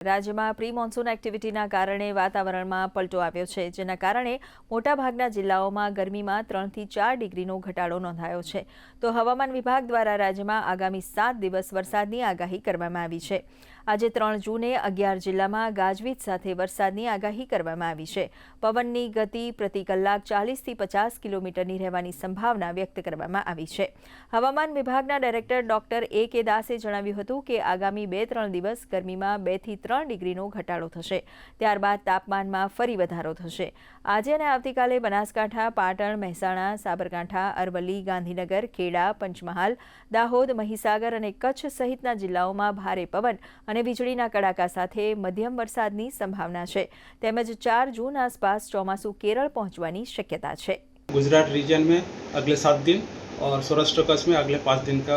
રાજ્યમાં pre monsoon એક્ટિવિટીના કારણે વાતાવરણમાં પલટો આવ્યો છે, જેના કારણે મોટાભાગના જિલ્લાઓમાં ગરમીમાં 3 થી 4 ડિગ્રીનો ઘટાડો નોંધાયો છે. તો હવામાન વિભાગ દ્વારા રાજ્યમાં આગામી 7 દિવસ વરસાદની આગાહી કરવામાં આવી છે. આજે 3 જૂને 11 જિલ્લામાં ગાજવીજ સાથે વરસાદની આગાહી કરવામાં આવી છે. પવનની ગતિ પ્રતિ કલાક 40 થી 50 કિલોમીટરની રહેવાની સંભાવના વ્યક્ત કરવામાં આવી છે. હવામાન વિભાગના ડાયરેક્ટર ડોક્ટર A.K. દાસે જણાવ્યું હતું કે આગામી 2-3 દિવસ ગરમીમાં 2 થી 3 ડિગ્રીનો ઘટાડો થશે. ત્યારબાદ તાપમાનમાં ફરી વધારો થશે. આજે અને આવતીકાલે બનાસકાંઠા, પાટણ, મહેસાણા, સાબરકાંઠા, અરવલ્લી, ગાંધીનગર, ખેડા, પંચમહાલ, દાહોદ, મહીસાગર અને કચ્છ સહિતના જિલ્લાઓમાં ભારે પવન અને વીજળીના કડાકા સાથે મધ્યમ વરસાદની સંભાવના છે. તેમજ 4 जून आसपास ચોમાસું કેરળ પહોંચવાની શક્યતા છે. गुजरात रीजन में अगले 7 दिन और सौराष्ट्र कच्छ में अगले 5 दिन का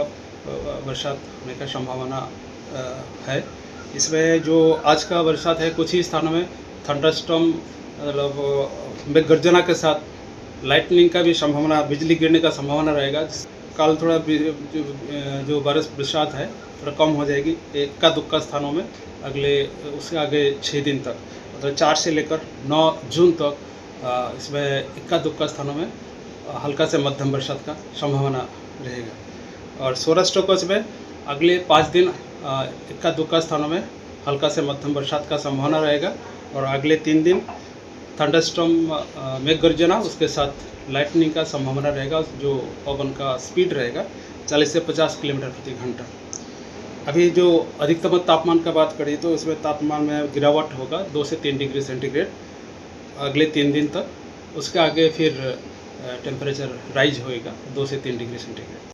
बरसात होने का संभावना है. इसमें जो आज का बरसात है, कुछ ही स्थानों में थंडरस्टॉर्म मतलब मेघ गर्जना के साथ लाइटनिंग का भी संभावना, बिजली गिरने का संभावना रहेगा. कल थोड़ा जो बरसात है थोड़ा कम हो जाएगी इक्का दुक्का स्थानों में. अगले उसके आगे 6 दिन तक मतलब 4 से लेकर 9 जून तक इसमें इक्का दुक्का स्थानों में हल्का से मध्यम बरसात का संभावना रहेगा. और सौराष्ट्र कच्छ में अगले 5 दिन इक्का दुक्का स्थानों में हल्का से मध्यम बरसात का संभावना रहेगा. और अगले 3 दिन थंडरस्टॉर्म मेघ गर्जना उसके साथ लाइटनिंग का संभावना रहेगा. जो पवन का स्पीड रहेगा 40 से 50 किलोमीटर प्रति घंटा. अभी जो अधिकतम तापमान का बात करें तो इसमें तापमान में गिरावट होगा 2 से 3 डिग्री सेंटीग्रेड अगले 3 दिन तक. उसके आगे फिर टेम्परेचर राइज होएगा 2 से 3 डिग्री सेंटीग्रेड.